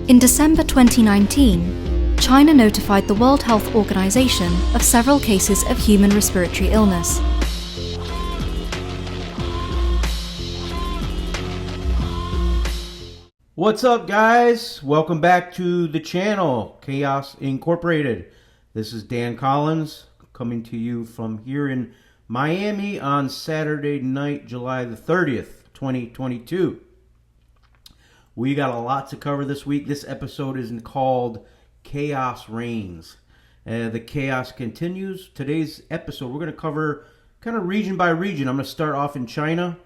In December 2019, China notified the World Health Organization of several cases of human respiratory illness. What's up, guys? Welcome back to the channel, Chaos Incorporated. This is Dan Collins coming to you from here in Miami on Saturday night, July the 30th, 2022. We got a lot to cover this week. This episode is called Chaos Reigns. The chaos continues. Today's episode, we're going to cover kind of region by region. I'm going to start off in China.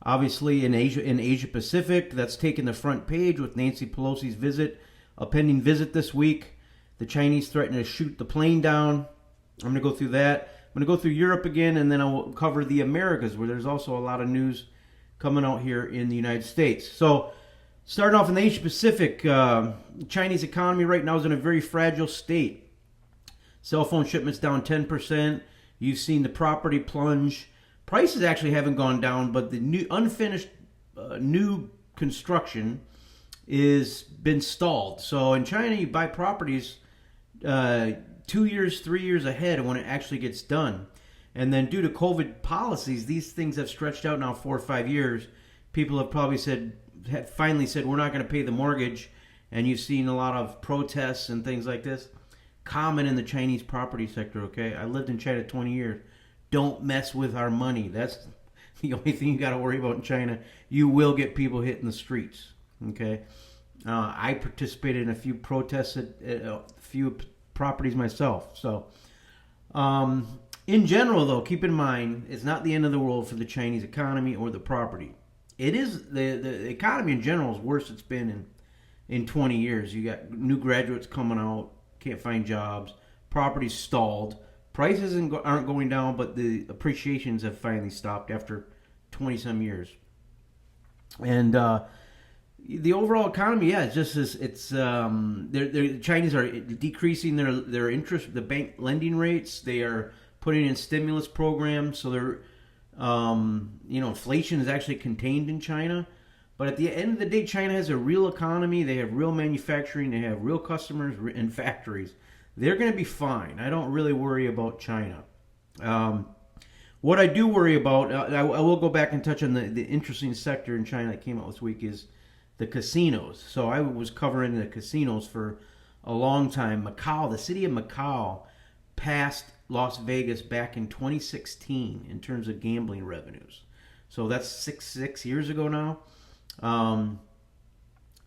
Obviously, in Asia Pacific, that's taken the front page with Nancy Pelosi's a pending visit this week. The Chinese threaten to shoot the plane down. I'm going to go through that. I'm going to go through Europe again, and then I'll cover the Americas, where there's also a lot of news coming out here in the United States. So, starting off in the Asia Pacific, Chinese economy right now is in a very fragile state. Cell phone shipments down 10%. You've seen the property plunge. Prices actually haven't gone down, but the new unfinished new construction is been stalled. So in China, you buy properties 2 years, 3 years ahead of when it actually gets done. And then due to COVID policies, these things have stretched out now 4 or 5 years. People have probably finally said, we're not going to pay the mortgage. And you've seen a lot of protests and things like this common in the Chinese property sector, okay? I lived in China 20 years. Don't mess with our money. That's the only thing you got to worry about in China. You will get people hitting the streets, okay? I participated in a few protests at a few properties myself. So, in general, though, keep in mind, it's not the end of the world for the Chinese economy or the property. It is, the economy in general is worse it's been in 20 years. You got new graduates coming out, can't find jobs, property's stalled. Prices aren't going down, but the appreciations have finally stopped after 20-some years. And the overall economy, yeah, the Chinese are decreasing their interest, the bank lending rates. They are putting in stimulus programs, so they're, inflation is actually contained in China. But at the end of the day, China has a real economy. They have real manufacturing. They have real customers and factories. They're going to be fine. I don't really worry about China. What I do worry about, I will go back and touch on the interesting sector in China that came out this week, is the casinos. So I was covering the casinos for a long time. Macau, the city of Macau, passed Las Vegas back in 2016 in terms of gambling revenues. So that's six years ago now.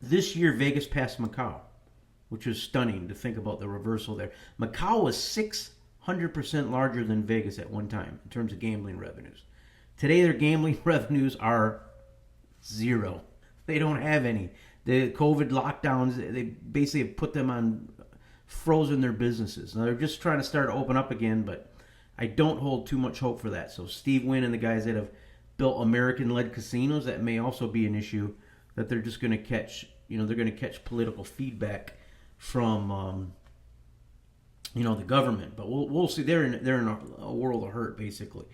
This year, Vegas passed Macau, which is stunning to think about the reversal there. Macau was 600% larger than Vegas at one time in terms of gambling revenues. Today, their gambling revenues are zero. They don't have any. The COVID lockdowns, they basically have put them on, frozen their businesses. Now, they're just trying to start to open up again, but I don't hold too much hope for that. So Steve Wynn and the guys that have built American-led casinos, that may also be an issue that they're just going to catch. They're going to catch political feedback from the government, but we'll see. They're in a world of hurt, basically.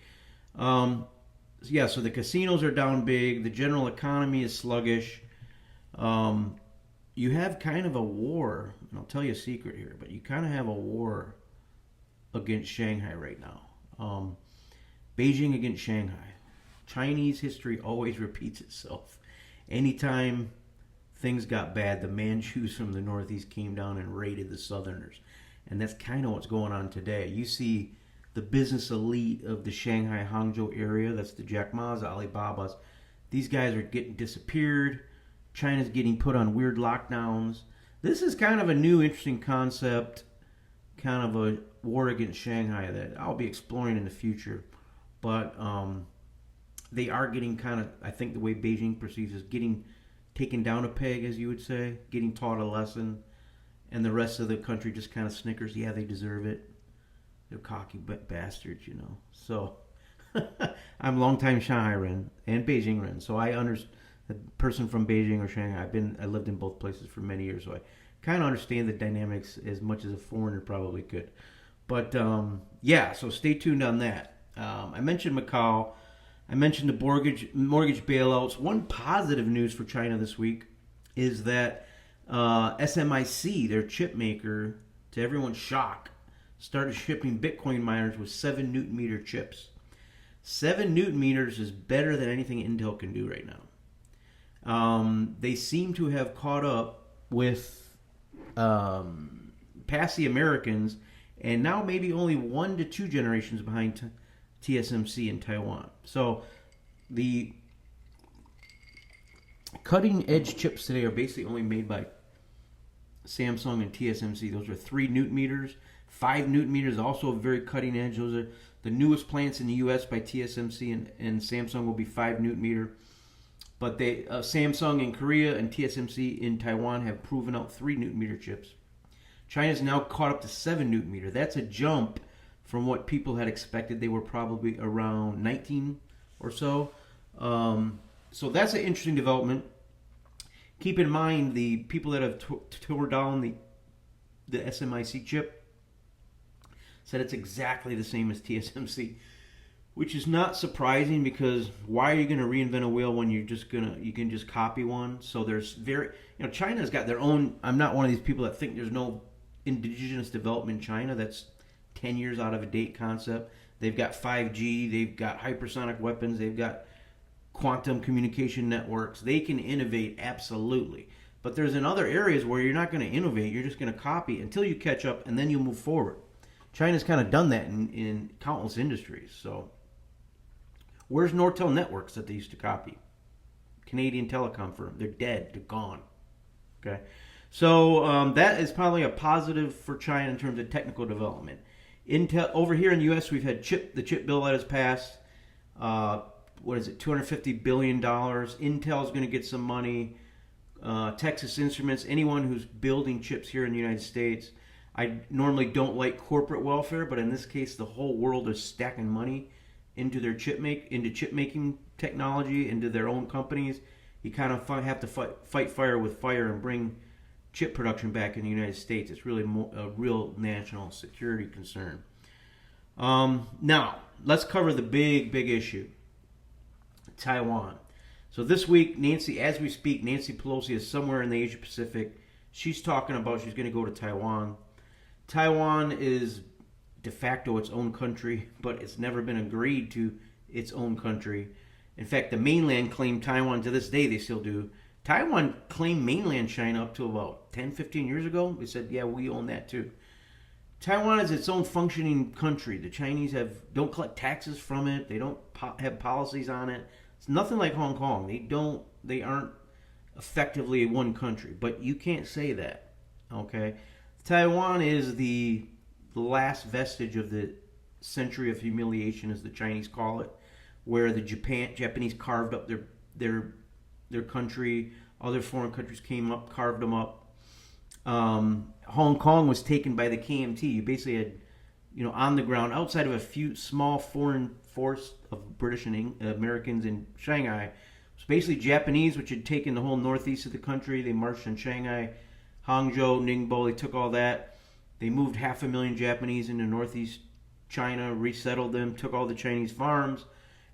So the casinos are down big. The general economy is sluggish. You have kind of a war, and I'll tell you a secret here, but you kind of have a war against Shanghai right now. Beijing against Shanghai. Chinese history always repeats itself. Anytime things got bad, the Manchus from the northeast came down and raided the southerners. And that's kind of what's going on today. You see the business elite of the Shanghai, Hangzhou area, that's the Jack Ma's, Alibabas. These guys are getting disappeared. China's getting put on weird lockdowns. This is kind of a new, interesting concept, kind of a war against Shanghai that I'll be exploring in the future. But they are getting kind of, I think the way Beijing perceives is getting taken down a peg, as you would say, getting taught a lesson, and the rest of the country just kind of snickers. Yeah, they deserve it. They're cocky bastards, So I'm longtime Shanghai Ren and Beijing Ren, so I a person from Beijing or Shanghai. I lived in both places for many years, so I kind of understand the dynamics as much as a foreigner probably could. But yeah, so stay tuned on that. I mentioned Macau. I mentioned the mortgage bailouts. One positive news for China this week is that SMIC, their chip maker, to everyone's shock, started shipping Bitcoin miners with 7 Newton meter chips. 7 Newton meters is better than anything Intel can do right now. They seem to have caught up with past the Americans, and now maybe only 1 to 2 generations behind TSMC in Taiwan. So the cutting edge chips today are basically only made by Samsung and TSMC. Those are 3 Newton meters. 5 Newton meters, also very cutting edge. Those are the newest plants in the U.S. by TSMC, and Samsung will be 5 Newton meter. But Samsung in Korea and TSMC in Taiwan have proven out 3 Newton meter chips. China's now caught up to 7 Newton meter. That's a jump from what people had expected. They were probably around 19 or so. So that's an interesting development. Keep in mind the people that have tore down the SMIC chip said it's exactly the same as TSMC, which is not surprising because why are you going to reinvent a wheel when you can just copy one? So there's China's got their own. I'm not one of these people that think there's no indigenous development in China. That's 10 years out of a date concept. They've got 5G, they've got hypersonic weapons, they've got quantum communication networks. They can innovate absolutely. But there's in other areas where you're not going to innovate, you're just going to copy until you catch up and then you move forward. China's kind of done that in countless industries. So where's Nortel Networks that they used to copy? Canadian telecom firm. They're dead. They're gone. Okay. So that is probably a positive for China in terms of technical development. Intel over here in the U.S., we've had the chip bill that has passed. What is it? $250 billion. Intel's going to get some money. Texas Instruments, anyone who's building chips here in the United States. I normally don't like corporate welfare, but in this case, the whole world is stacking money into their chip making technology, into their own companies. You kind of have to fight fire with fire and bring chip production back in the United States. It's really a real national security concern. Now, let's cover the big issue, Taiwan. So this week, as we speak, Nancy Pelosi is somewhere in the Asia Pacific. She's talking about she's going to go to Taiwan. Taiwan is de facto its own country, but it's never been agreed to its own country. In fact, the mainland claimed Taiwan to this day. They still do. Taiwan claimed mainland China up to about 10, 15 years ago. They said, yeah, we own that too. Taiwan is its own functioning country. The Chinese don't collect taxes from it. They don't have policies on it. It's nothing like Hong Kong. They aren't effectively one country, but you can't say that. Okay, Taiwan is the last vestige of the century of humiliation, as the Chinese call it, where the Japanese carved up their country. Other foreign countries came up, carved them up. Hong Kong was taken by the KMT. You basically had, on the ground, outside of a few small foreign force of British and Americans in Shanghai, it was basically Japanese, which had taken the whole northeast of the country. They marched in Shanghai, Hangzhou, Ningbo. They took all that. They moved 500,000 Japanese into northeast China, resettled them, took all the Chinese farms,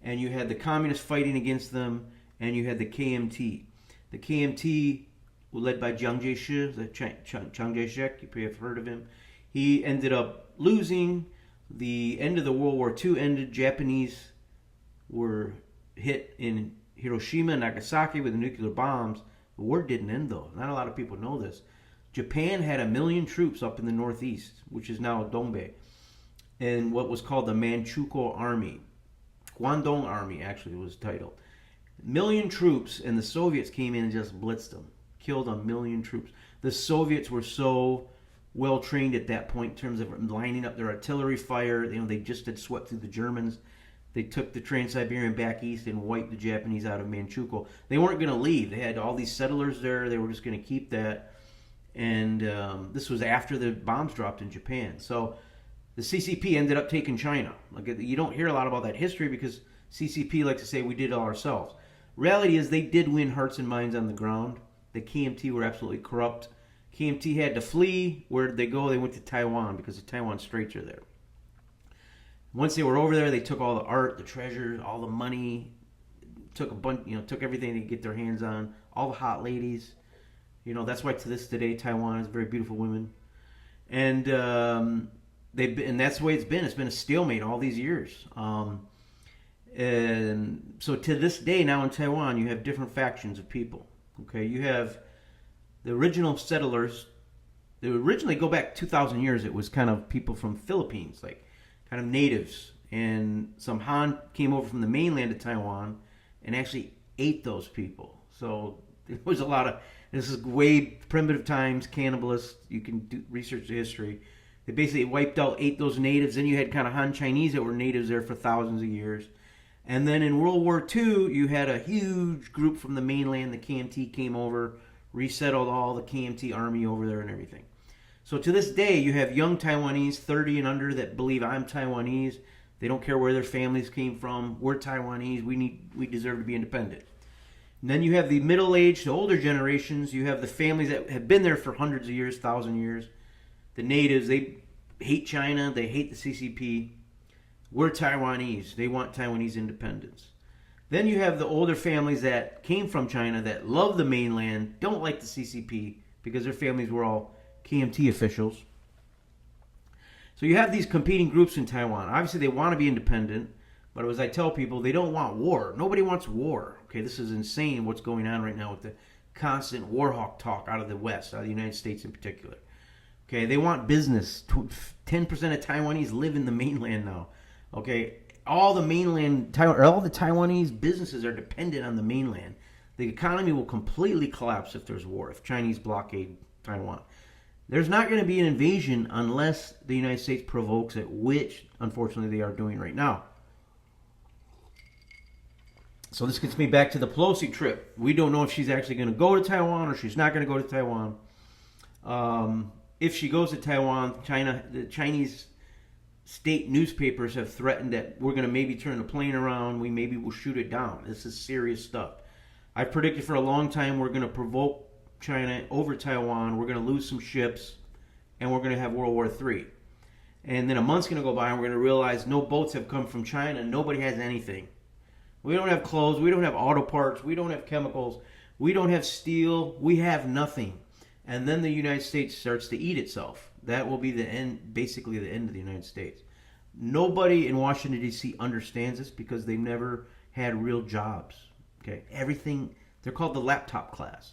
and you had the communists fighting against them, and you had the KMT. The KMT, led by Chiang Kai-shek, you probably have heard of him. He ended up losing. The end of the World War II ended. Japanese were hit in Hiroshima and Nagasaki with the nuclear bombs. The war didn't end, though. Not a lot of people know this. Japan had 1 million troops up in the northeast, which is now Dongbei, in what was called the Manchukuo Army. Guangdong Army, actually, was titled. 1 million troops, and the Soviets came in and just blitzed them. Killed 1 million troops. The Soviets were so well trained at that point in terms of lining up their artillery fire. They just had swept through the Germans. They took the Trans-Siberian back east and wiped the Japanese out of Manchukuo. They weren't going to leave. They had all these settlers there. They were just going to keep that. And this was after the bombs dropped in Japan. So the CCP ended up taking China. You don't hear a lot about that history because CCP likes to say we did it all ourselves. Reality is they did win hearts and minds on the ground. The KMT were absolutely corrupt. KMT had to flee. Where did they go? They went to Taiwan because the Taiwan Straits are there. Once they were over there, they took all the art, the treasures, all the money, took a bunch, took everything they could get their hands on, all the hot ladies. That's why to this day Taiwan has very beautiful women, and and that's the way it's been. It's been a stalemate all these years. And so to this day now in Taiwan, you have different factions of people. Okay, you have the original settlers. They originally go back 2,000 years. It was kind of people from Philippines, like kind of natives, and some Han came over from the mainland of Taiwan and actually ate those people. So there was a lot of, this is way primitive times, cannibalists. You can research the history. They basically wiped out, ate those natives. Then you had kind of Han Chinese that were natives there for thousands of years. And then in World War II, you had a huge group from the mainland. The KMT came over, resettled all the KMT army over there and everything. So to this day, you have young Taiwanese, 30 and under, that believe I'm Taiwanese. They don't care where their families came from. We're Taiwanese. We deserve to be independent. And then you have the middle-aged, the older generations. You have the families that have been there for hundreds of years, 1,000 years. The natives, they hate China. They hate the CCP. We're Taiwanese. They want Taiwanese independence. Then you have the older families that came from China that love the mainland, don't like the CCP because their families were all KMT officials. So you have these competing groups in Taiwan. Obviously, they want to be independent, but as I tell people, they don't want war. Nobody wants war. Okay, this is insane what's going on right now with the constant war hawk talk out of the West, out of the United States in particular. Okay, they want business. 10% of Taiwanese live in the mainland now. Okay, all the Taiwanese businesses are dependent on the mainland. The economy will completely collapse if there's war, if Chinese blockade Taiwan. There's not going to be an invasion unless the United States provokes it, which, unfortunately, they are doing right now. So this gets me back to the Pelosi trip. We don't know if she's actually going to go to Taiwan or she's not going to go to Taiwan. If she goes to Taiwan, the Chinese state newspapers have threatened that we're going to maybe turn the plane around. We maybe will shoot it down. This is serious stuff. I've predicted for a long time we're going to provoke China over Taiwan. We're going to lose some ships, and we're going to have World War III. And then a month's going to go by, and we're going to realize no boats have come from China. Nobody has anything. We don't have clothes. We don't have auto parts. We don't have chemicals. We don't have steel. We have nothing. And then the United States starts to eat itself. That will be the end, basically the end of the United States. Nobody in Washington, D.C. understands this because they've never had real jobs. Okay, everything, they're called the laptop class.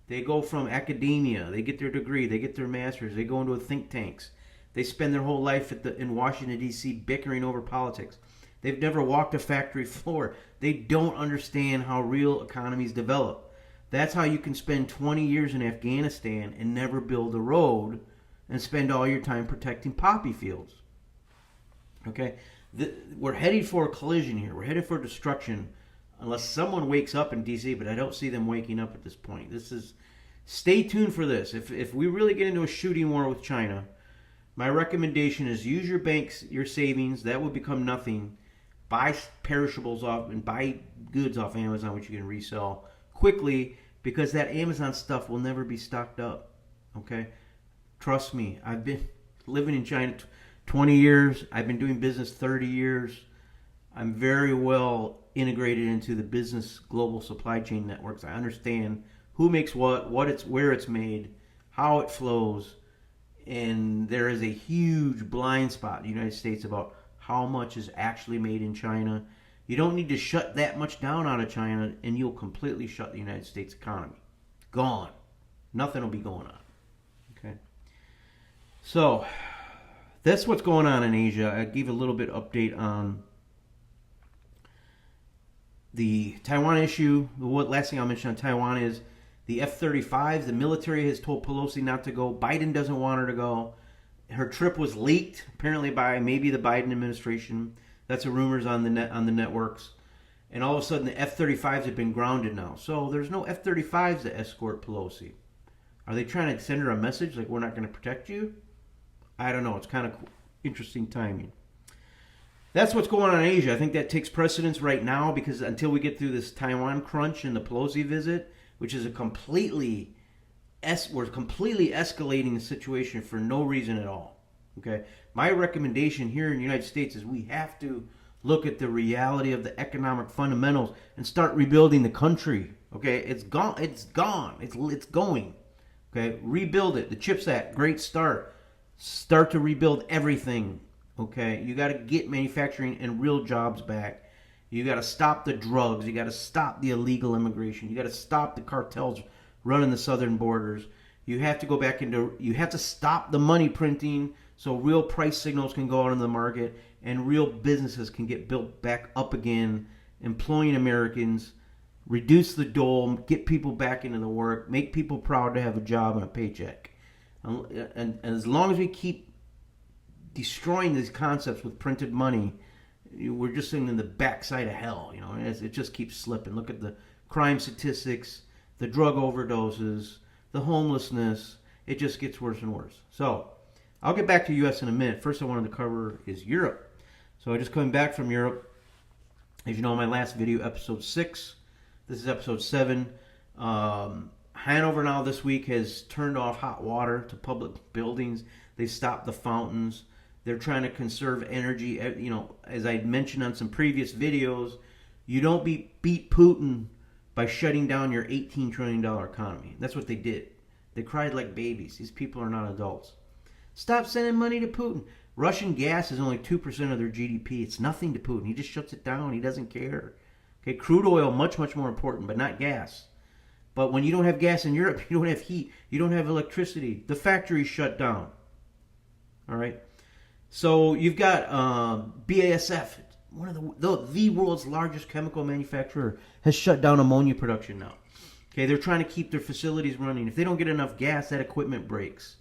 They go from academia, they get their degree, they get their master's, they go into think tanks. They spend their whole life in Washington, D.C. bickering over politics. They've never walked a factory floor. They don't understand how real economies develop. That's how you can spend 20 years in Afghanistan and never build a road and spend all your time protecting poppy fields. Okay? We're headed for a collision here. We're headed for destruction. Unless someone wakes up in D.C., but I don't see them waking up at this point. Stay tuned for this. If we really get into a shooting war with China, my recommendation is use your banks, your savings. That will become nothing. Buy perishables off and buy goods off Amazon, which you can resell quickly, because that Amazon stuff will never be stocked up. Okay? Trust me. I've been living in China 20 years. I've been doing business 30 years. I'm very well integrated into the business global supply chain networks. I understand who makes what where it's made, how it flows, and there is a huge blind spot in the United States about how much is actually made in China. You don't need to shut that much down out of China, and you'll completely shut the United States economy. Gone. Nothing will be going on. Okay. So that's what's going on in Asia. I gave a little bit update on the Taiwan issue. The last thing I'll mention on Taiwan is the F-35s. The military has told Pelosi not to go. Biden doesn't want her to go. Her trip was leaked, apparently by maybe the Biden administration. That's the rumors on the networks. And all of a sudden, the F-35s have been grounded now. So there's no F-35s to escort Pelosi. Are they trying to send her a message like we're not going to protect you? I don't know. It's kind of interesting timing. that's what's going on in Asia. I think that takes precedence right now because until we get through this Taiwan crunch and the Pelosi visit, which is we're completely escalating the situation for no reason at all. Okay, my recommendation here in the United States is we have to look at the reality of the economic fundamentals and start rebuilding the country. Okay, it's gone. It's gone. It's going. Okay, rebuild it. The CHIPS Act, great start. Start to rebuild everything. Okay, you got to get manufacturing and real jobs back. You got to stop the drugs. You got to stop the illegal immigration. You got to stop the cartels running the southern borders. You have to go back you have to stop the money printing so real price signals can go out in the market and real businesses can get built back up again, employing Americans, reduce the dole, get people back into the work, make people proud to have a job and a paycheck. And as long as we keep destroying these concepts with printed money, we're just in the backside of hell. It just keeps slipping. Look at the crime statistics, the drug overdoses, the homelessness. It just gets worse and worse. So I'll get back to the U.S. in a minute. First I wanted to cover is Europe. So I just coming back from Europe. As you know, in my last video, episode 6. This is episode 7. Hanover now this week has turned off hot water to public buildings. They stopped the fountains. They're trying to conserve energy. As I mentioned on some previous videos, you don't beat Putin by shutting down your $18 trillion economy. That's what they did. They cried like babies. These people are not adults. Stop sending money to Putin. Russian gas is only 2% of their GDP. It's nothing to Putin. He just shuts it down. He doesn't care. Okay, crude oil, much, much more important, but not gas. But when you don't have gas in Europe, you don't have heat, you don't have electricity. The factory's shut down. All right? So you've got BASF, one of the world's largest chemical manufacturer, has shut down ammonia production now. Okay, they're trying to keep their facilities running. If they don't get enough gas, that equipment breaks.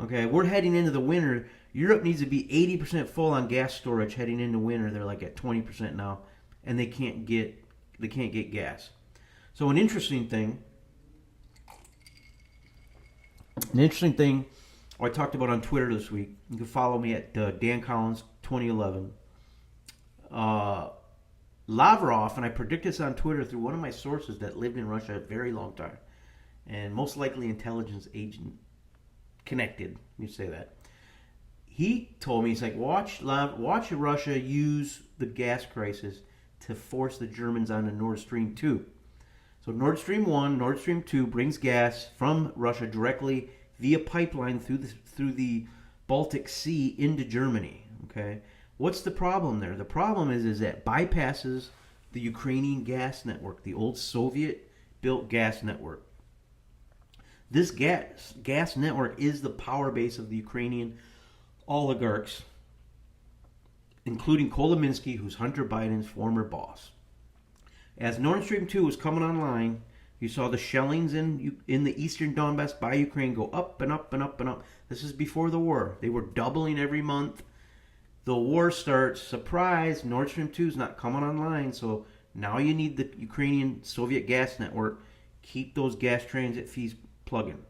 Okay, we're heading into the winter. Europe needs to be 80% full on gas storage heading into winter. They're like at 20% now, and they can't get gas. So an interesting thing I talked about on Twitter this week. You can follow me at Dan Collins 2011. Lavrov, and I predict this on Twitter through one of my sources that lived in Russia a very long time, and most likely intelligence agent connected. You say that. He told me, he's like, watch Russia use the gas crisis to force the Germans onto Nord Stream 2. So Nord Stream 1, Nord Stream 2 brings gas from Russia directly via pipeline through the Baltic Sea into Germany. Okay, what's the problem there? The problem is that it bypasses the Ukrainian gas network, the old Soviet-built gas network. This gas network is the power base of the Ukrainian oligarchs, including Kolominsky, who's Hunter Biden's former boss. As Nord Stream 2 was coming online, you saw the shellings in the eastern Donbass by Ukraine go up and up and up and up. This is before the war. They were doubling every month. The war starts. Surprise, Nord Stream 2 is not coming online, so now you need the Ukrainian Soviet gas network. Keep those gas transit fees plugging.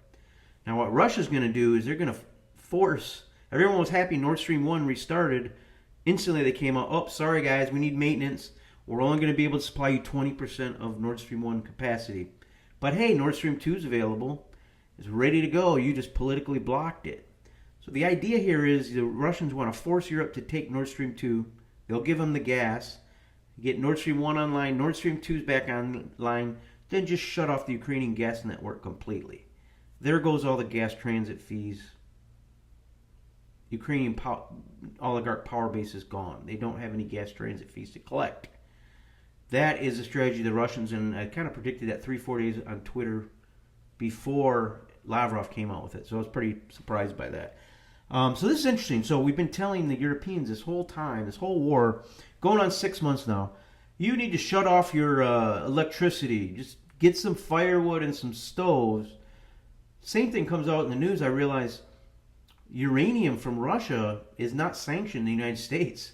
Now what Russia's going to do is they're going to force... Everyone was happy Nord Stream 1 restarted. Instantly they came out, oh, sorry guys, we need maintenance. We're only going to be able to supply you 20% of Nord Stream 1 capacity. But hey, Nord Stream 2 is available. It's ready to go. You just politically blocked it. So the idea here is the Russians want to force Europe to take Nord Stream 2. They'll give them the gas. Get Nord Stream 1 online. Nord Stream 2 is back online. Then just shut off the Ukrainian gas network completely. There goes all the gas transit fees. Ukrainian oligarch power base is gone. They don't have any gas transit fees to collect. That is a strategy the Russians, and I kind of predicted that 3-4 days on Twitter before Lavrov came out with it. So I was pretty surprised by that. So this is interesting. So we've been telling the Europeans this whole time, this whole war, going on 6 months now, you need to shut off your electricity. Just get some firewood and some stoves. Same thing comes out in the news. I realize uranium from Russia is not sanctioned in the United States.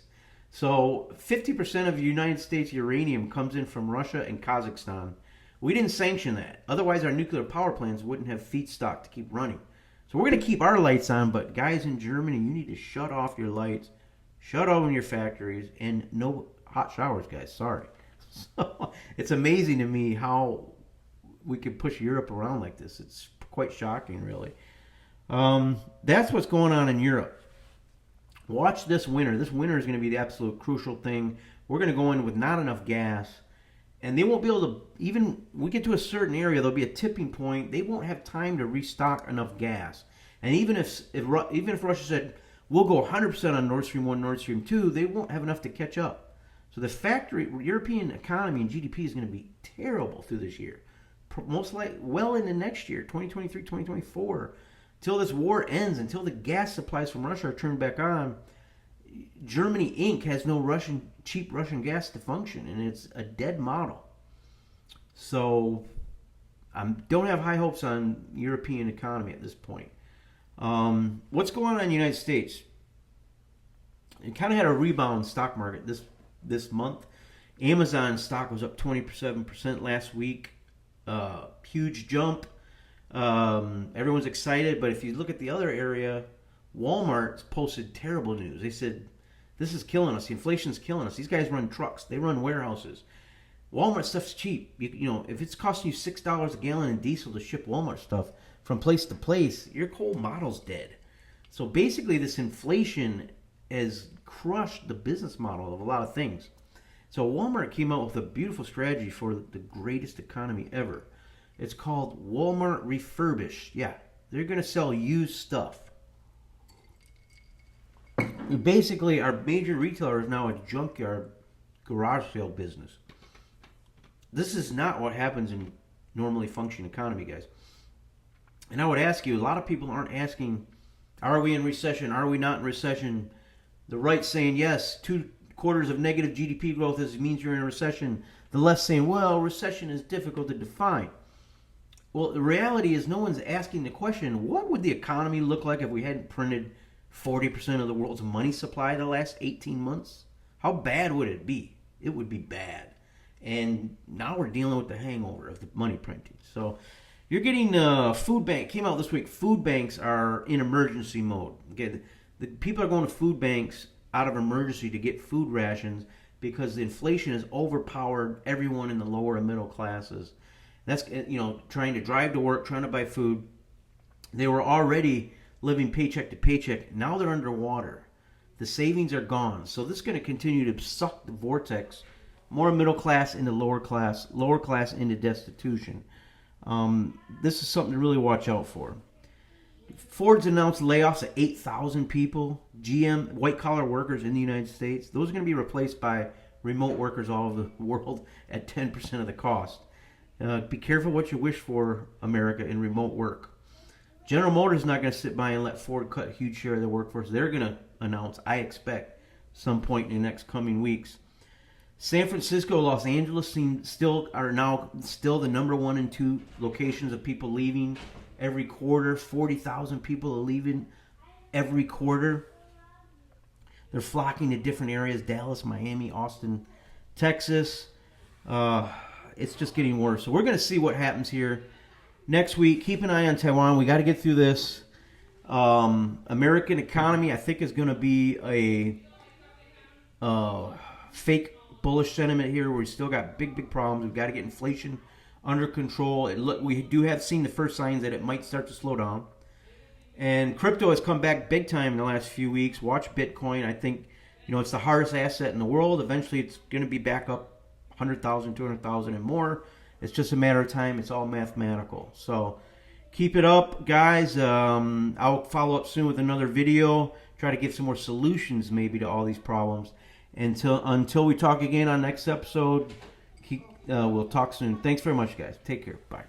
So 50% of the United States uranium comes in from Russia and Kazakhstan. We didn't sanction that. Otherwise, our nuclear power plants wouldn't have feedstock to keep running. So we're going to keep our lights on, but guys in Germany, you need to shut off your lights, shut down your factories, and no hot showers, guys. Sorry. So it's amazing to me how we can push Europe around like this. It's quite shocking, really. That's what's going on in Europe. Watch this winter. This winter is going to be the absolute crucial thing. We're going to go in with not enough gas, and they won't be able to, even we get to a certain area, there'll be a tipping point. They won't have time to restock enough gas. And even if Russia said, we'll go 100% on Nord Stream 1, Nord Stream 2, they won't have enough to catch up. So the European economy and GDP is going to be terrible through this year. Most likely well into next year, 2023, 2024. Until this war ends, until the gas supplies from Russia are turned back on, Germany Inc. has no cheap Russian gas to function, and it's a dead model. So I don't have high hopes on European economy at this point. What's going on in the United States? It kind of had a rebound stock market this month. Amazon stock was up 27% last week. Huge jump. Everyone's excited, but if you look at the other area, Walmart posted terrible news. They said, this is killing us. The inflation's killing us. These guys run trucks. They run warehouses. Walmart stuff's cheap. You know, if it's costing you $6 a gallon in diesel to ship Walmart stuff from place to place, your whole model's dead. So basically, this inflation has crushed the business model of a lot of things. So Walmart came out with a beautiful strategy for the greatest economy ever. It's called Walmart Refurbished. Yeah, they're going to sell used stuff. Basically, our major retailer is now a junkyard garage sale business. This is not what happens in normally functioning economy, guys. And I would ask you, a lot of people aren't asking, are we in recession? Are we not in recession? The right saying, yes, 2 quarters of negative GDP growth means you're in a recession. The left saying, well, recession is difficult to define. Well, the reality is no one's asking the question, what would the economy look like if we hadn't printed 40% of the world's money supply the last 18 months? How bad would it be? It would be bad. And now we're dealing with the hangover of the money printing. So you're getting food bank. Came out this week. Food banks are in emergency mode. Okay, the people are going to food banks out of emergency to get food rations because the inflation has overpowered everyone in the lower and middle classes. That's, trying to drive to work, trying to buy food. They were already living paycheck to paycheck. Now they're underwater. The savings are gone. So this is going to continue to suck the vortex. More middle class into lower class into destitution. This is something to really watch out for. Ford's announced layoffs of 8,000 people. GM, white-collar workers in the United States. Those are going to be replaced by remote workers all over the world at 10% of the cost. Be careful what you wish for, America, in remote work. General Motors is not going to sit by and let Ford cut a huge share of their workforce. They're going to announce, I expect, some point in the next coming weeks. San Francisco, Los Angeles are now the number 1 and 2 locations of people leaving every quarter. 40,000 people are leaving every quarter. They're flocking to different areas: Dallas, Miami, Austin, Texas. It's just getting worse. So we're going to see what happens here next week. Keep an eye on Taiwan. We got to get through this. American economy, I think, is going to be a fake bullish sentiment here. Where we still got big problems. We've got to get inflation under control. We do have seen the first signs that it might start to slow down. And crypto has come back big time in the last few weeks. Watch Bitcoin. I think it's the hardest asset in the world. Eventually, it's going to be back up 100,000, 200,000 and more. It's just a matter of time. It's all mathematical. So keep it up, guys. I'll follow up soon with another video. Try to give some more solutions maybe to all these problems. Until we talk again on next episode, we'll talk soon. Thanks very much, guys. Take care. Bye.